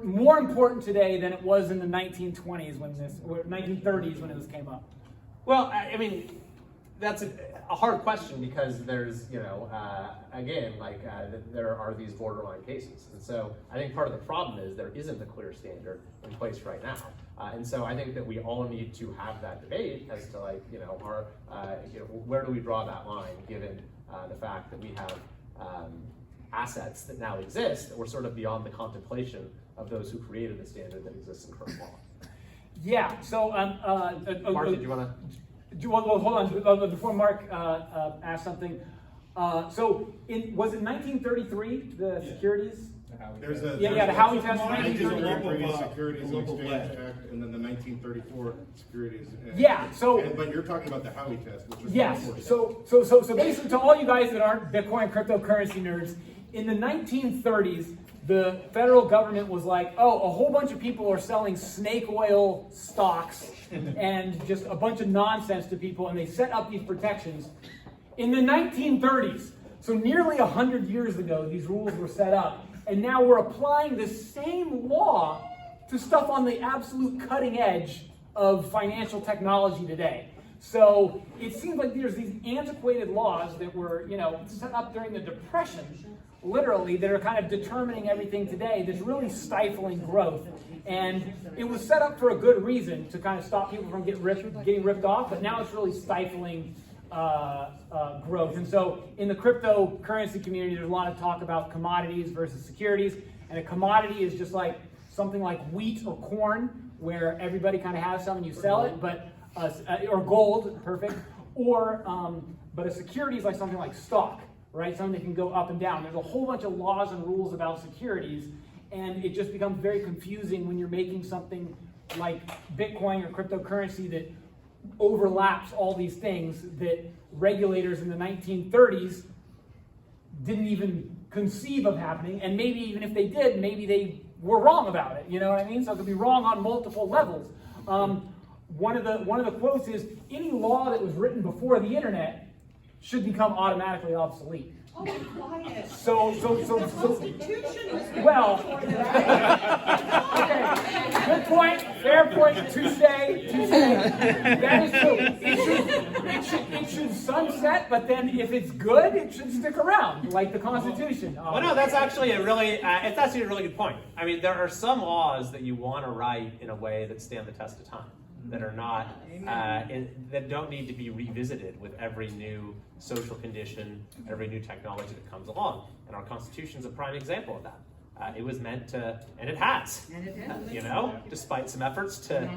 more important today than it was in the 1920s or 1930s when this came up? Well, I mean, That's a hard question because there's, again, there are these borderline cases. And so I think part of the problem is there isn't a clear standard in place right now. And so I think that we all need to have that debate as to where do we draw that line given the fact that we have assets that now exist that were sort of beyond the contemplation of those who created the standard that exists in current law. Yeah, so, Mark, did you want to? Well, hold on, before Mark asks something. Was it 1933, the securities? There's the Howey test. Securities and Exchange Act, and then the 1934 Securities. But you're talking about the Howey test, which was yes. So basically, to all you guys that aren't Bitcoin cryptocurrency nerds, in the 1930s, the federal government was like, oh, a whole bunch of people are selling snake oil stocks and just a bunch of nonsense to people, and they set up these protections. In the 1930s, so nearly 100 years ago, these rules were set up, and now we're applying the same law to stuff on the absolute cutting edge of financial technology today. So it seems like there's these antiquated laws that were, set up during the Depression, literally, that are kind of determining everything today that's really stifling growth. And it was set up for a good reason, to kind of stop people from getting ripped off, but now it's really stifling growth. And so in the cryptocurrency community, there's a lot of talk about commodities versus securities. And a commodity is just like something like wheat or corn, where everybody kind of has some and you sell it, or gold, perfect. But a security is like something like stock, right? Something that can go up and down. There's a whole bunch of laws and rules about securities, and it just becomes very confusing when you're making something like Bitcoin or cryptocurrency that overlaps all these things that regulators in the 1930s didn't even conceive of happening, and maybe even if they did, maybe they were wrong about it. You know what I mean? So it could be wrong on multiple levels. One of the quotes is, any law that was written before the internet should become automatically obsolete. Oh, be quiet. The Constitution was written well, before that. okay, good point, fair point, touche. That is true. It should sunset, but then if it's good, it should stick around, like the Constitution. Well, no, that's actually a really good point. I mean, there are some laws that you want to write in a way that stand the test of time, that are not, that don't need to be revisited with every new social condition, every new technology that comes along. And our Constitution is a prime example of that. It was meant to, and it has, despite some efforts to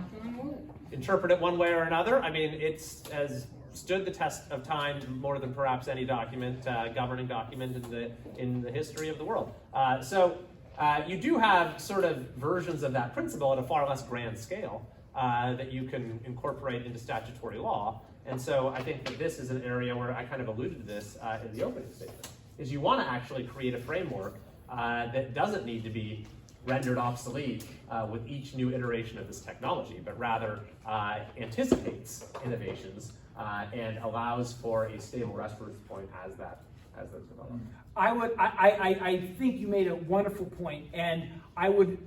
interpret it one way or another. I mean, it's has stood the test of time more than perhaps any document, governing document in the history of the world. You do have sort of versions of that principle at a far less grand scale that you can incorporate into statutory law. And so I think that this is an area where I kind of alluded to this in the opening statement, is you want to actually create a framework that doesn't need to be rendered obsolete with each new iteration of this technology, but rather anticipates innovations and allows for a stable reference point as those develop. I think you made a wonderful point, and I would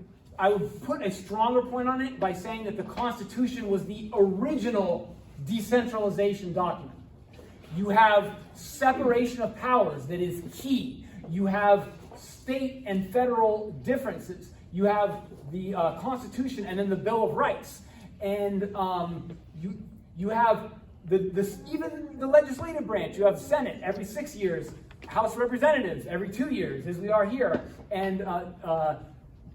put a stronger point on it by saying that the Constitution was the original decentralization document. You have separation of powers that is key. You have state and federal differences. You have the Constitution and then the Bill of Rights. And you have even the legislative branch. You have Senate every 6 years, House of Representatives every 2 years, as we are here, and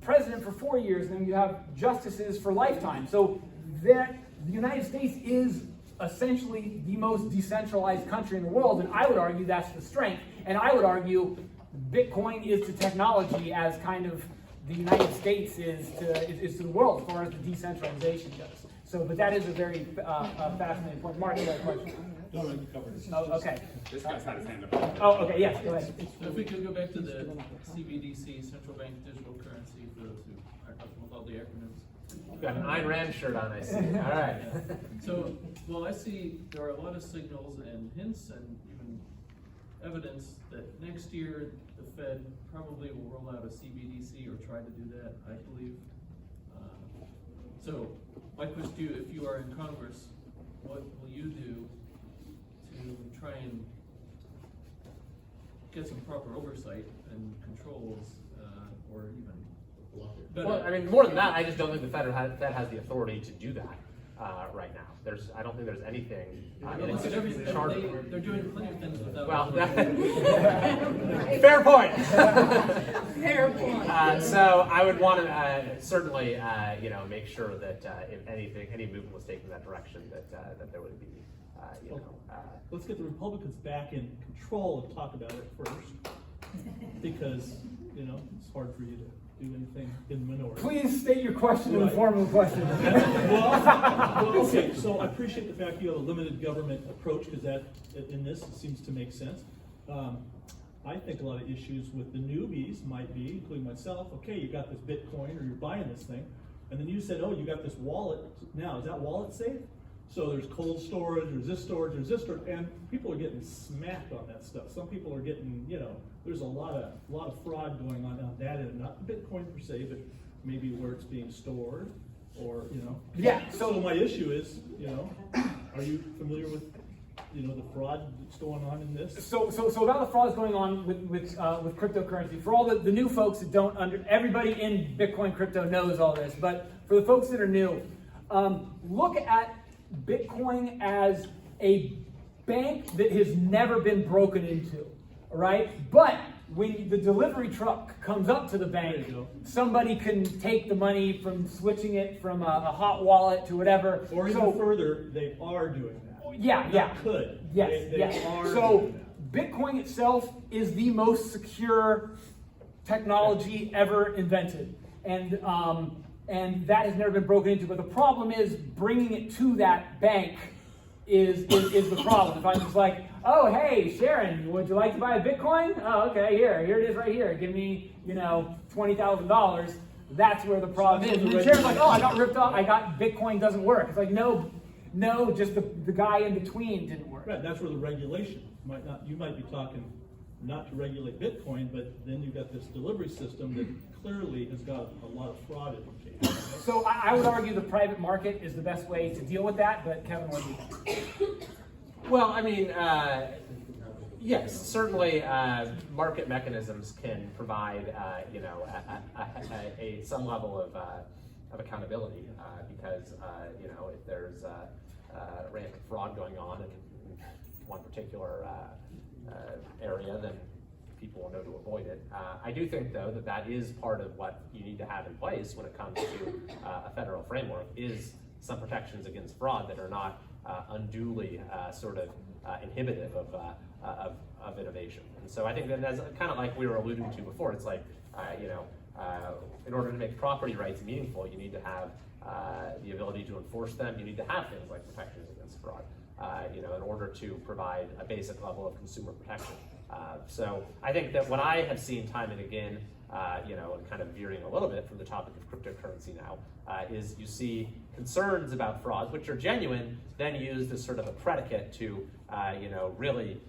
president for 4 years, and then you have justices for lifetime. So that the United States is essentially the most decentralized country in the world, and I would argue that's the strength. And I would argue Bitcoin is to technology as kind of the United States is to the world as far as the decentralization goes. So, but that is a very fascinating point. Mark, you have a question? No, I covered it. Oh, okay. This guy's had his hand up. Oh, okay, yes, go ahead. If we could go back to the CBDC, central bank digital currency, for those who are comfortable with all the acronyms. You've got an Ayn Rand shirt on, I see. All right. So, well, I see there are a lot of signals and hints and even evidence that next year the Fed probably will roll out a CBDC or try to do that, I believe. So, my question to you, if you are in Congress, what will you do to try and get some proper oversight and controls, or even better. Well, I mean, more than that, I just don't think the Fed has the authority to do that right now. I don't think there's anything in its charter. They're doing plenty of things without. Well, fair point. Fair point. So I would want to certainly, make sure that if any movement was taken in that direction, that there would be, Let's get the Republicans back in control and talk about it first, because, it's hard for you to do anything in the minority. Please state your question in the form of a question. Well, okay, so I appreciate the fact you have a limited government approach, because that, in this, it seems to make sense. I think a lot of issues with the newbies might be, including myself, okay, you got this Bitcoin or you're buying this thing, and then you said, oh, you got this wallet. Now, is that wallet safe? So there's cold storage, there's this storage, and people are getting smacked on that stuff. Some people are getting, there's a lot of fraud going on that end, not Bitcoin per se, but maybe where it's being stored, or Yeah. So my issue is, are you familiar with, the fraud that's going on in this? So about the fraud that's going on with cryptocurrency, for all the new folks that don't everybody in Bitcoin crypto knows all this, but for the folks that are new, look at Bitcoin as a bank that has never been broken into, all right? But when the delivery truck comes up to the bank, somebody can take the money from switching it from a hot wallet to whatever. Or even further, they are doing that. Yeah, yeah. Could. Yes, They yes. are So doing that. Bitcoin itself is the most secure technology ever invented. And that has never been broken into. But the problem is bringing it to that bank is the problem. If I'm just like, oh, hey, Sharon, would you like to buy a Bitcoin? Oh, okay, here it is right here. Give me, $20,000. That's where the problem is. And then Sharon's like, oh, I got ripped off. I got Bitcoin doesn't work. It's like, no, just the guy in between didn't work. Right, that's where the regulation you might be talking not to regulate Bitcoin, but then you've got this delivery system that clearly has got a lot of fraud implications. So I would argue the private market is the best way to deal with that, but Kevin, what do you think? Well, I mean, yes, certainly market mechanisms can provide, some level of accountability because, if there's rampant fraud going on in one particular area, then people will know to avoid it. I do think, though, that is part of what you need to have in place when it comes to a federal framework, is some protections against fraud that are not unduly inhibitive of innovation. And so I think that, as kind of like we were alluding to before, it's like, in order to make property rights meaningful, you need to have the ability to enforce them. You need to have things like protections against fraud, in order to provide a basic level of consumer protection. So I think that what I have seen time and again, and kind of veering a little bit from the topic of cryptocurrency now, is you see concerns about fraud, which are genuine, then used as sort of a predicate to, really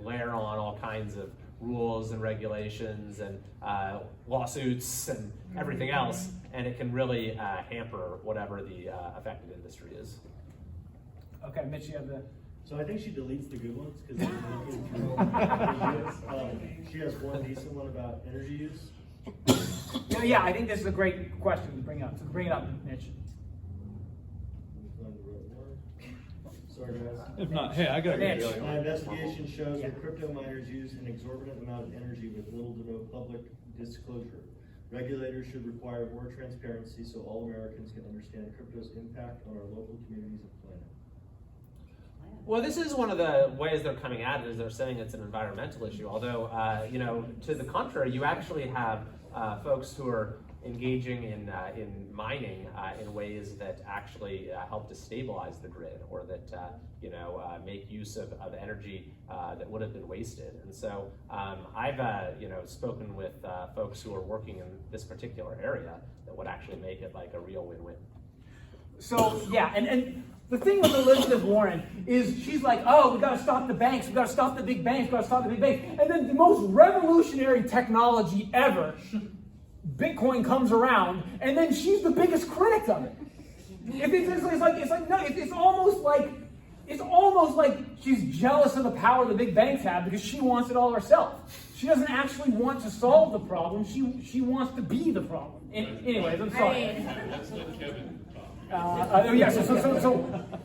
layer on all kinds of rules and regulations and lawsuits and everything else, and it can really hamper whatever the affected industry is. Okay, Mitch, you have the... So I think she deletes the good ones because she has one decent one about energy use. Yeah, I think this is a great question to bring up. So bring it up, Mitch. Sorry, guys. If not, hey, I got it. My investigation shows that crypto miners use an exorbitant amount of energy with little to no public disclosure. Regulators should require more transparency so all Americans can understand crypto's impact on our local communities and planet. Well, this is one of the ways they're coming at it, is they're saying it's an environmental issue. Although, to the contrary, you actually have folks who are engaging in mining in ways that actually help to stabilize the grid, or that make use of energy that would have been wasted. And so I've spoken with folks who are working in this particular area that would actually make it like a real win-win. So yeah, and the thing with Elizabeth Warren is she's like, oh, we got to stop the banks, we got to stop the big banks, we got to stop the big banks, and then the most revolutionary technology ever, Bitcoin, comes around, and then she's the biggest critic of it. It's almost like it's almost like she's jealous of the power the big banks have because she wants it all herself. She doesn't actually want to solve the problem. She wants to be the problem. Anyways, I'm sorry. Let's let Kevin talk. Yeah,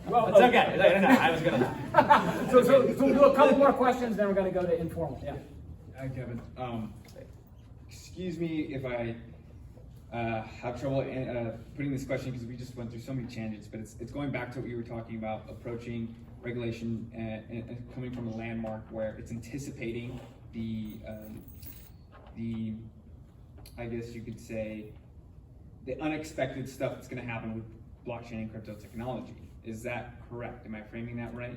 well, It's okay. No, I was gonna. so we'll do a couple more questions, then we're gonna go to informal. Yeah. Hi, Kevin. Excuse me if I have trouble putting this question because we just went through so many tangents, but it's going back to what you were talking about, approaching regulation and coming from a landmark where it's anticipating the I guess you could say, the unexpected stuff that's going to happen with blockchain and crypto technology. Is that correct? Am I framing that right?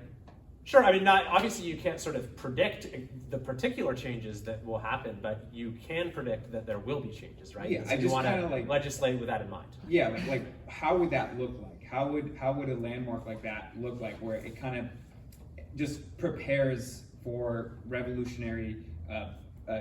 Sure. I mean, obviously you can't sort of predict the particular changes that will happen, but you can predict that there will be changes, right? Yeah, so I you just want kind to of like legislate with that in mind. Yeah, like how would that look like? How would a landmark like that look like, where it kind of just prepares for revolutionary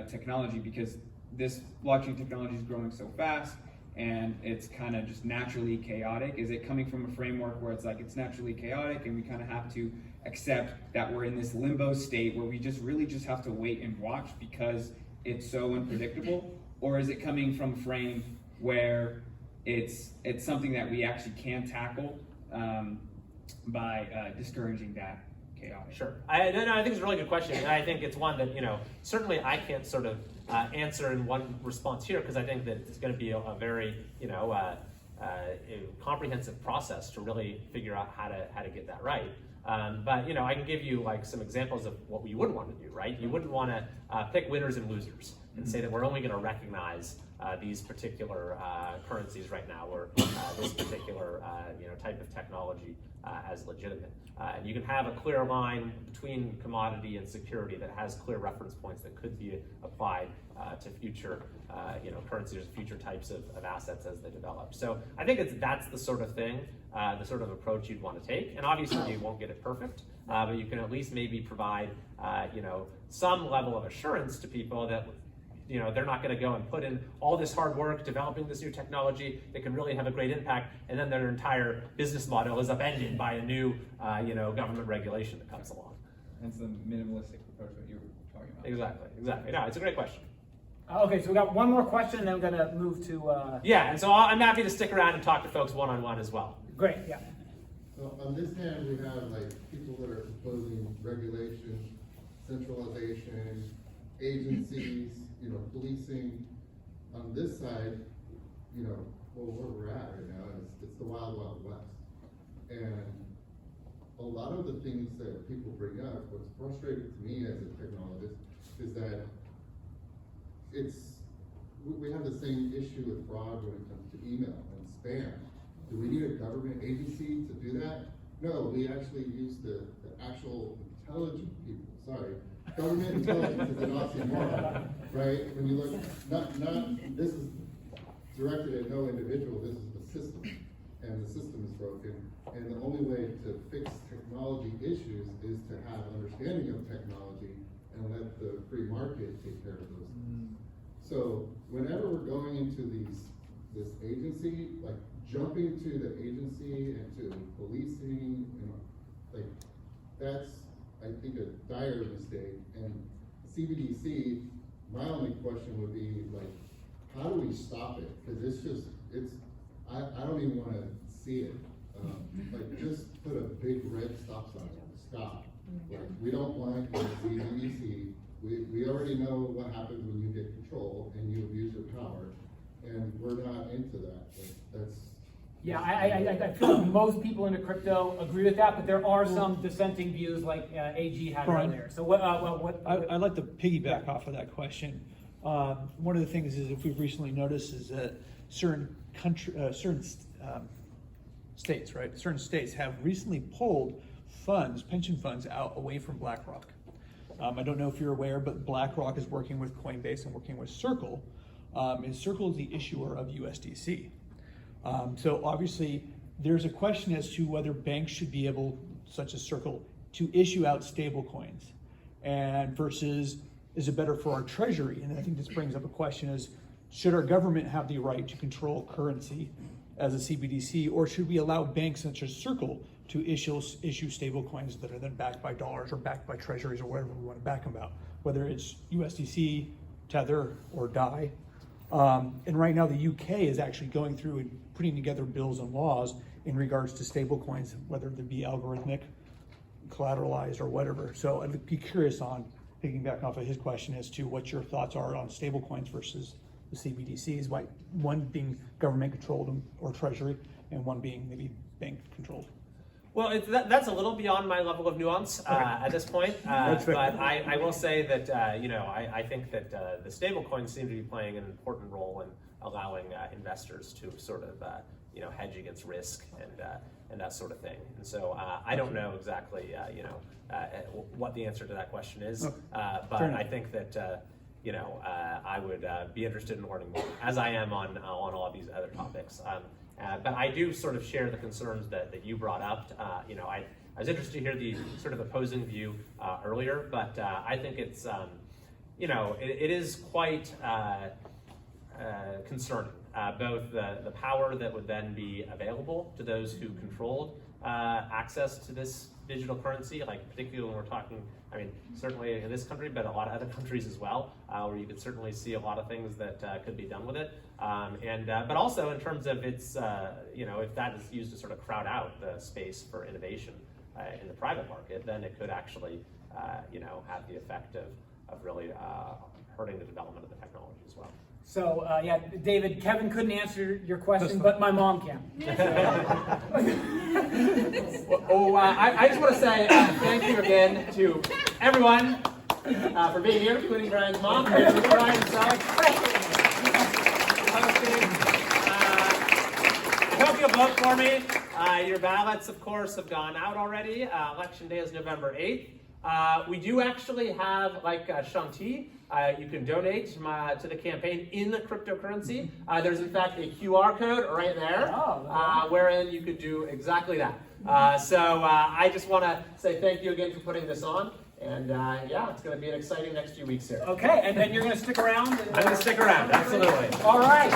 technology, because this blockchain technology is growing so fast and it's kind of just naturally chaotic? Is it coming from a framework where it's like it's naturally chaotic and we kind of have to accept that we're in this limbo state where we really just have to wait and watch because it's so unpredictable? Or is it coming from a frame where it's something that we actually can tackle by discouraging that chaotic? Sure. I think it's a really good question, and I think it's one that, certainly I can't sort of answer in one response here, because I think that it's going to be a very, a comprehensive process to really figure out how to get that right. But I can give you like some examples of what you wouldn't want to do, right? You wouldn't want to pick winners and losers and say that we're only going to recognize these particular currencies right now, or this particular type of technology as legitimate. And you can have a clear line between commodity and security that has clear reference points that could be applied to future currencies, future types of assets as they develop. So I think that's the sort of thing, the sort of approach you'd want to take. And obviously you won't get it perfect, but you can at least maybe provide some level of assurance to people that they're not going to go and put in all this hard work developing this new technology that can really have a great impact, and then their entire business model is upended by a new government regulation that comes along. That's the minimalistic approach that you were talking about. Exactly. No, it's a great question. Okay, so we got one more question, and then we're going to move to... Yeah, and so I'm happy to stick around and talk to folks one-on-one as well. Great, yeah. So on this hand, we have like people that are proposing regulation, centralization, agencies, policing. On this side, where we're at right now, it's the wild, wild west. And a lot of the things that people bring up, what's frustrating to me as a technologist is that we have the same issue with fraud when it comes to email and spam. Do we need a government agency to do that? No, we actually use the actual intelligent people, sorry. Government intelligence is an oxymoron, right? When you look, this is directed at no individual, this is the system, and the system is broken. And the only way to fix technology issues is to have understanding of technology and let the free market take care of those things. So whenever we're going into this agency, like jumping to the agency and to policing, that's, I think, a dire mistake. And CBDC, my only question would be like, how do we stop it? Because I don't even want to see it. Just put a big red stop sign on it. Stop. Like, we don't want your CBDC. We already know what happens when you get control and you abuse your power, and we're not into that. That's Yeah, I feel like most people into crypto agree with that, but there are some dissenting views, like AG had right there. So I'd like to piggyback off of that question. One of the things is, if we've recently noticed, is that certain states, right? Certain states have recently pulled pension funds out away from BlackRock. I don't know if you're aware, but BlackRock is working with Coinbase and working with Circle, and Circle is the issuer of USDC. So obviously, there's a question as to whether banks should be able, such as Circle, to issue out stable coins, and versus, is it better for our treasury? And I think this brings up a question: is should our government have the right to control currency as a CBDC, or should we allow banks such as Circle to issue stable coins that are then backed by dollars or backed by treasuries or whatever we want to back them out, whether it's USDC, Tether, or DAI. And right now the UK is actually going through and putting together bills and laws in regards to stable coins, whether they be algorithmic, collateralized, or whatever. So I'd be curious on, piggyback off of his question, as to what your thoughts are on stable coins versus the CBDCs, why one being government controlled or treasury, and one being maybe bank controlled. Well, that's a little beyond my level of nuance at this point, but I will say that I think that the stable coins seem to be playing an important role in allowing investors to sort of hedge against risk and that sort of thing. And so I don't know exactly what the answer to that question is, but I think that I would be interested in learning more, as I am on all of these other topics. But I do sort of share the concerns that you brought up. I was interested to hear the sort of opposing view earlier, but I think it's, it is quite concerning, both the power that would then be available to those who controlled access to this digital currency, like particularly when we're talking, certainly in this country, but a lot of other countries as well, where you could certainly see a lot of things that could be done with it. But also in terms of its, if that is used to sort of crowd out the space for innovation in the private market, then it could actually, have the effect of really hurting the development of the technology as well. So, David, Kevin couldn't answer your question, but my mom can. I just want to say thank you again to everyone for being here, including Brian's mom, Brian Selleck. I hope you'll vote for me. Your ballots, of course, have gone out already. Election day is November 8th. We do actually have, like Shanti, you can donate to the campaign in the cryptocurrency. There's in fact a QR code right there, wherein you could do exactly that. So I just want to say thank you again for putting this on. And it's going to be an exciting next few weeks here. Okay, and then you're going to stick around? I'm going to stick around, absolutely. All right.